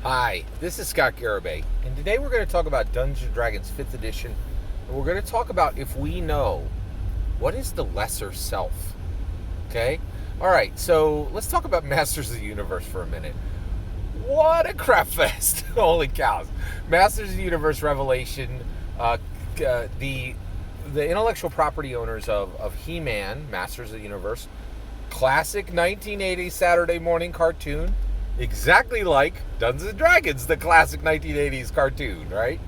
Hi, this is Scott Garibay, and today we're going to talk about Dungeons & Dragons 5th edition, and we're going to talk about if we know what is the lesser self. Okay? Alright, so let's talk about Masters of the Universe for a minute. What a crap fest! Holy cows. Masters of the Universe Revelation, the intellectual property owners of He-Man, Masters of the Universe, classic 1980s Saturday morning cartoon, exactly like Dungeons & Dragons, the classic 1980s cartoon, right?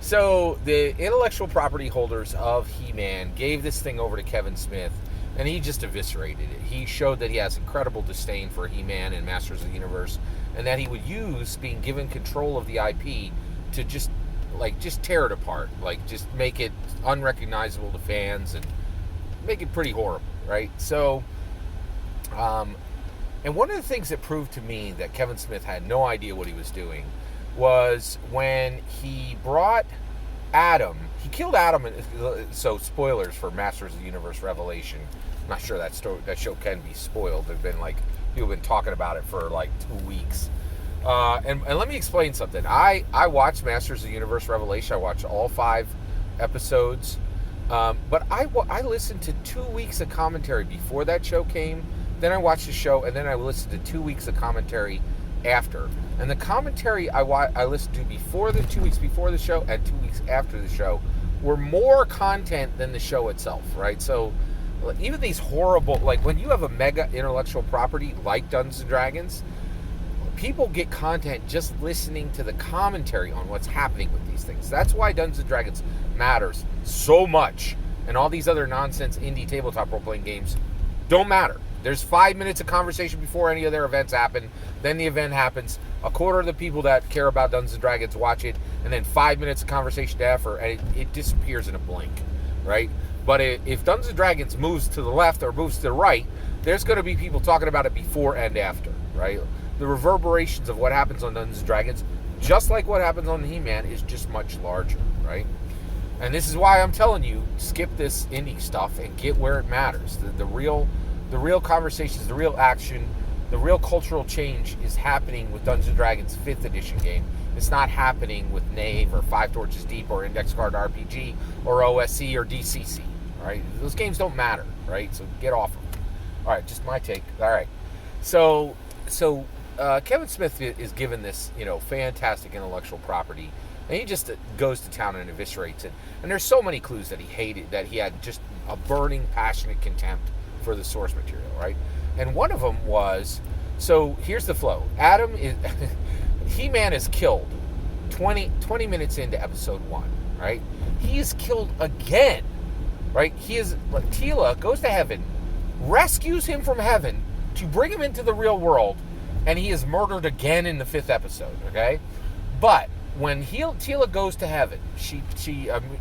So the intellectual property holders of He-Man gave this thing over to Kevin Smith, and he just eviscerated it. He showed that he has incredible disdain for He-Man and Masters of the Universe, and that he would use being given control of the IP to just tear it apart, just make it unrecognizable to fans and make it pretty horrible, right? So, and one of the things that proved to me that Kevin Smith had no idea what he was doing was when he brought Adam. He killed Adam, so spoilers for Masters of the Universe Revelation. I'm not sure that show can be spoiled. There've been people have been talking about it for 2 weeks. And let me explain something. I watched Masters of the Universe Revelation. I watched all 5 episodes. But I listened to 2 weeks of commentary before that show came. Then I watched the show, and then I listened to 2 weeks of commentary after. And the commentary I listened to before the 2 weeks before the show and 2 weeks after the show were more content than the show itself, right? So even these horrible, when you have a mega intellectual property like Dungeons & Dragons, people get content just listening to the commentary on what's happening with these things. That's why Dungeons & Dragons matters so much, and all these other nonsense indie tabletop role-playing games don't matter. There's 5 minutes of conversation before any of their events happen. Then the event happens. A quarter of the people that care about Dungeons & Dragons watch it, and then 5 minutes of conversation after, and it disappears in a blink, right? But if Dungeons & Dragons moves to the left or moves to the right, there's going to be people talking about it before and after, right? The reverberations of what happens on Dungeons & Dragons, just like what happens on He-Man, is just much larger, right? And this is why I'm telling you, skip this indie stuff and get where it matters. The real conversations, the real action, the real cultural change is happening with Dungeons & Dragons 5th edition game. It's not happening with Knave or Five Torches Deep or Index Card RPG or OSC or DCC, right? Those games don't matter, right? So get off them. All right, just my take. All right. So Kevin Smith is given this, fantastic intellectual property, and he just goes to town and eviscerates it. And there's so many clues that he hated, that he had just a burning, passionate contempt for the source material, right? And one of them was, so here's the flow. He-Man is killed 20 minutes into episode 1, right? He is killed again, right? Tila goes to heaven, rescues him from heaven to bring him into the real world, and he is murdered again in the 5th episode, okay? But when Tila goes to heaven, she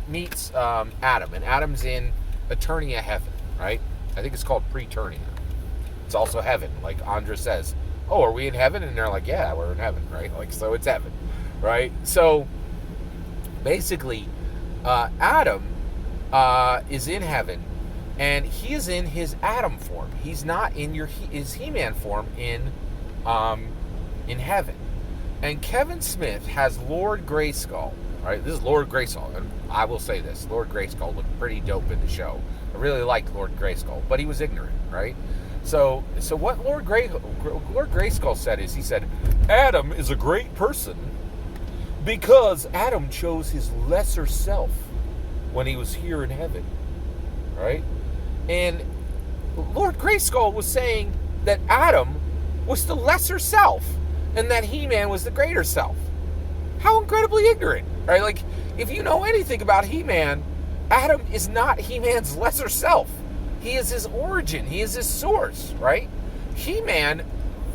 meets Adam, and Adam's in Eternia Heaven, right? I think it's called Preternia. It's also heaven, like Andra says. Oh, are we in heaven? And they're like, yeah, we're in heaven, right? So it's heaven, right? So basically, Adam is in heaven, and he is in his Adam form. He's not in his He-Man form in heaven. And Kevin Smith has Lord Grayskull, right? This is Lord Grayskull, and I will say this: Lord Grayskull looked pretty dope in the show. I really liked Lord Grayskull, but he was ignorant, right? So what Lord Grayskull said is, he said, Adam is a great person because Adam chose his lesser self when he was here in heaven, right? And Lord Grayskull was saying that Adam was the lesser self and that He-Man was the greater self. How incredibly ignorant, right? If you know anything about He-Man, Adam is not He-Man's lesser self. He is his origin. He is his source, right? He-Man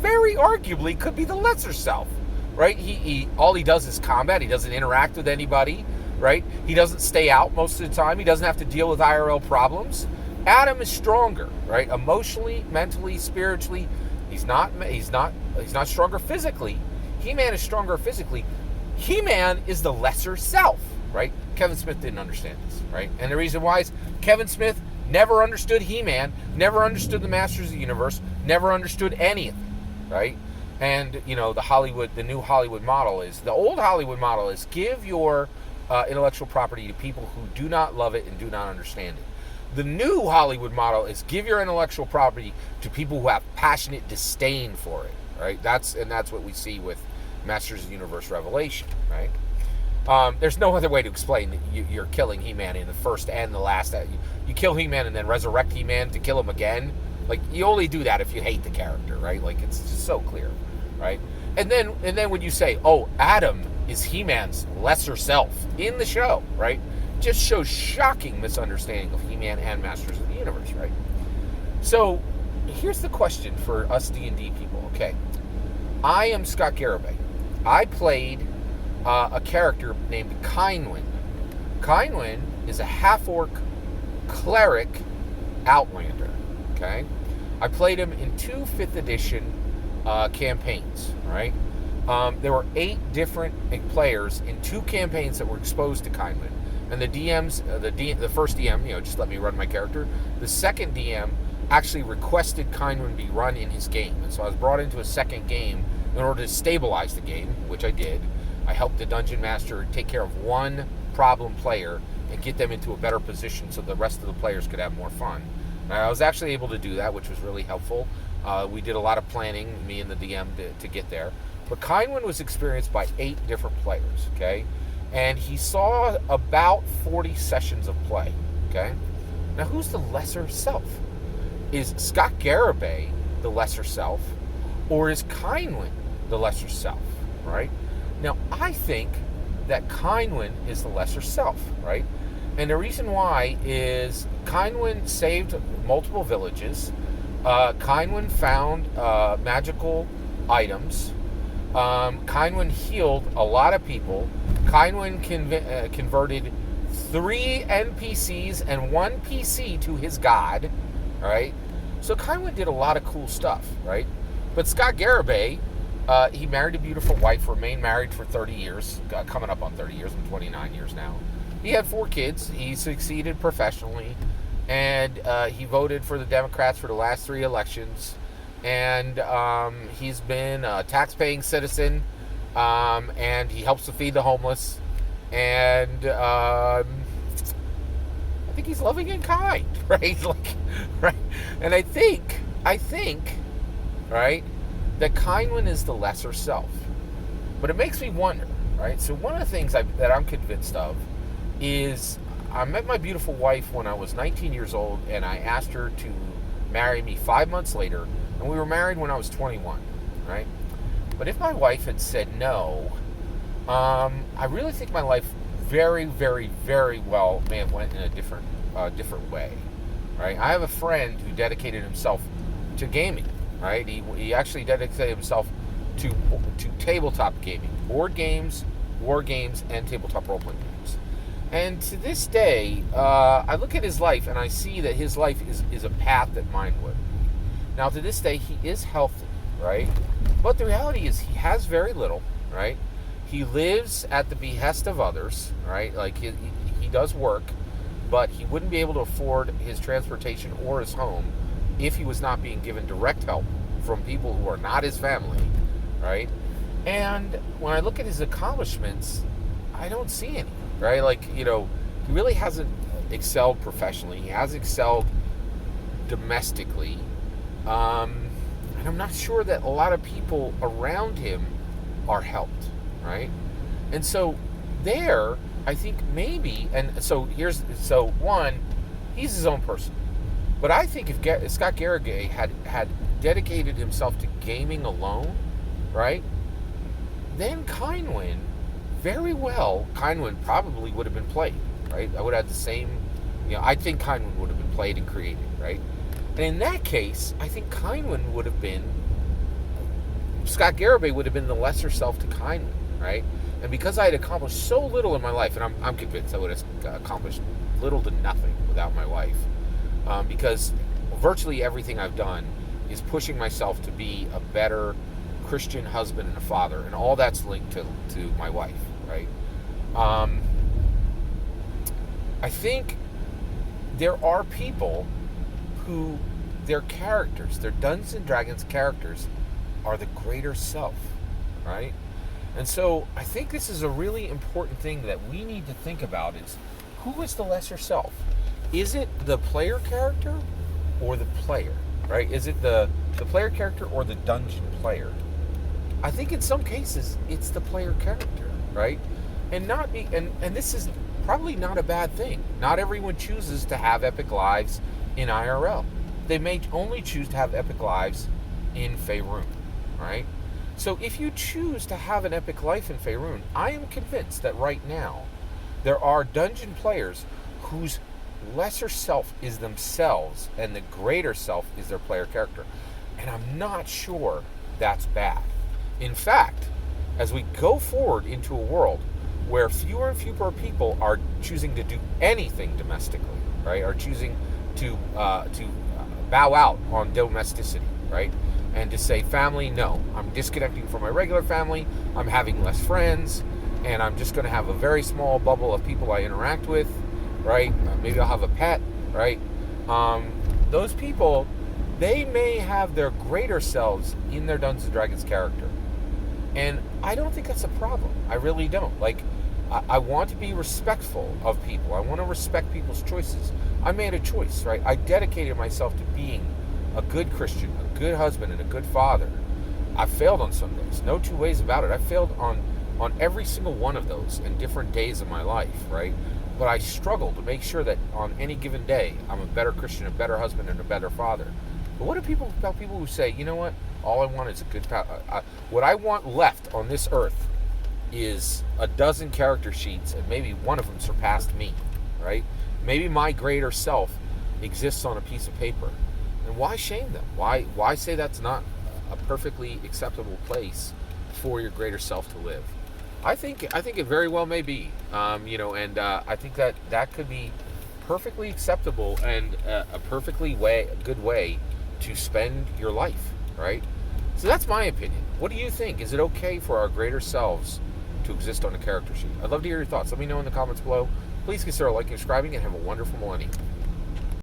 very arguably could be the lesser self, right? He all he does is combat. He doesn't interact with anybody, right? He doesn't stay out most of the time. He doesn't have to deal with IRL problems. Adam is stronger, right? Emotionally, mentally, spiritually. He's not stronger physically. He-Man is stronger physically. He-Man is the lesser self, right? Kevin Smith didn't understand this, right? And the reason why is Kevin Smith never understood He-Man, never understood the Masters of the Universe, never understood any of it, right? And the new Hollywood model is the old Hollywood model is give your intellectual property to people who do not love it and do not understand it. The new Hollywood model is give your intellectual property to people who have passionate disdain for it. Right? That's what we see with Masters of the Universe Revelation. Right? There's no other way to explain that you're killing He-Man in the first and the last. You kill He-Man and then resurrect He-Man to kill him again. Like, you only do that if you hate the character, right? Like, it's just so clear, right? And then when you say, oh, Adam is He-Man's lesser self in the show, right? Just shows shocking misunderstanding of He-Man and Masters of the Universe, right? So here's the question for us D&D people. Okay, I am Scott Garibay. I played a character named Kynwin. Kynwin is a half-orc cleric outlander. Okay, I played him in 2 5th edition campaigns. Right, there were 8 different players in 2 campaigns that were exposed to Kynwin, and the DMs, the first DM, just let me run my character. The second DM actually requested Kynwin be run in his game, and so I was brought into a second game in order to stabilize the game, which I did. I helped the dungeon master take care of one problem player and get them into a better position so the rest of the players could have more fun. And I was actually able to do that, which was really helpful. We did a lot of planning, me and the DM, to get there. But Kynwin was experienced by 8 different players, okay? And he saw about 40 sessions of play, okay? Now, who's the lesser self? Is Scott Garibay the lesser self, or is Kynwin the lesser self, right? Now, I think that Kynwin is the lesser self, right? And the reason why is Kynwin saved multiple villages. Kynwin found magical items. Kynwin healed a lot of people. Kynwin converted 3 NPCs and 1 PC to his god, right? So Kynwin did a lot of cool stuff, right? But Scott Garibay, he married a beautiful wife, remained married for 30 years, coming up on 30 years, I'm 29 years now. He had 4 kids. He succeeded professionally, and he voted for the Democrats for the last 3 elections. And he's been a tax-paying citizen, and he helps to feed the homeless. And I think he's loving and kind, right? Right. And I think, right, that Kynwin is the lesser self. But it makes me wonder, right? So one of the things that I'm convinced of is I met my beautiful wife when I was 19 years old, and I asked her to marry me 5 months later, and we were married when I was 21, right? But if my wife had said no, I really think my life very, very, very well may have went in a different way, right? I have a friend who dedicated himself to gaming, right? He actually dedicated himself to tabletop gaming, board games, war games, and tabletop role-playing games. And to this day, I look at his life and I see that his life is a path that mine would. Now, to this day, he is healthy, right? But the reality is he has very little, right? He lives at the behest of others, right? Like, he does work, but he wouldn't be able to afford his transportation or his home if he was not being given direct help from people who are not his family, right? And when I look at his accomplishments, I don't see any, right? Like, he really hasn't excelled professionally. He has excelled domestically. And I'm not sure that a lot of people around him are helped, right? And so there, I think maybe, and so one, he's his own person. But I think if Scott Garibay had dedicated himself to gaming alone, right, then Kynwin probably would have been played, right? I would have the same, I think Kynwin would have been played and created, right? And in that case, I think Scott Garibay would have been the lesser self to Kynwin, right? And because I had accomplished so little in my life, and I'm convinced I would have accomplished little to nothing without my wife, because virtually everything I've done is pushing myself to be a better Christian husband and a father, and all that's linked to my wife, right? I think there are people who their Dungeons and Dragons characters are the greater self, right? And so I think this is a really important thing that we need to think about is who is the lesser self? Is it the player character or the player, right? Is it the player character or the dungeon player? I think in some cases it's the player character, right? And not be, and this is probably not a bad thing. Not everyone chooses to have epic lives in IRL. They may only choose to have epic lives in Faerun, right? So if you choose to have an epic life in Faerun, I am convinced that right now there are dungeon players whose lesser self is themselves and the greater self is their player character. And I'm not sure that's bad. In fact, as we go forward into a world where fewer and fewer people are choosing to do anything domestically, right, are choosing to bow out on domesticity, right, and to say, family, no, I'm disconnecting from my regular family, I'm having less friends, and I'm just going to have a very small bubble of people I interact with, right? Maybe I'll have a pet, right? Those people, they may have their greater selves in their Dungeons & Dragons character. And I don't think that's a problem. I really don't. Like, I want to be respectful of people. I want to respect people's choices. I made a choice, right? I dedicated myself to being a good Christian, a good husband, and a good father. I failed on some days. No two ways about it. I failed on every single one of those in different days of my life, right? But I struggle to make sure that on any given day, I'm a better Christian, a better husband, and a better father. But what do people about people who say, you know what? All I want is a good what I want left on this earth is a dozen character sheets, and maybe one of them surpassed me, right? Maybe my greater self exists on a piece of paper. And why shame them? Why say that's not a perfectly acceptable place for your greater self to live? I think it very well may be, and I think that could be perfectly acceptable and a perfectly good way to spend your life, right? So that's my opinion. What do you think? Is it okay for our greater selves to exist on a character sheet? I'd love to hear your thoughts. Let me know in the comments below. Please consider liking and subscribing, and have a wonderful millennium.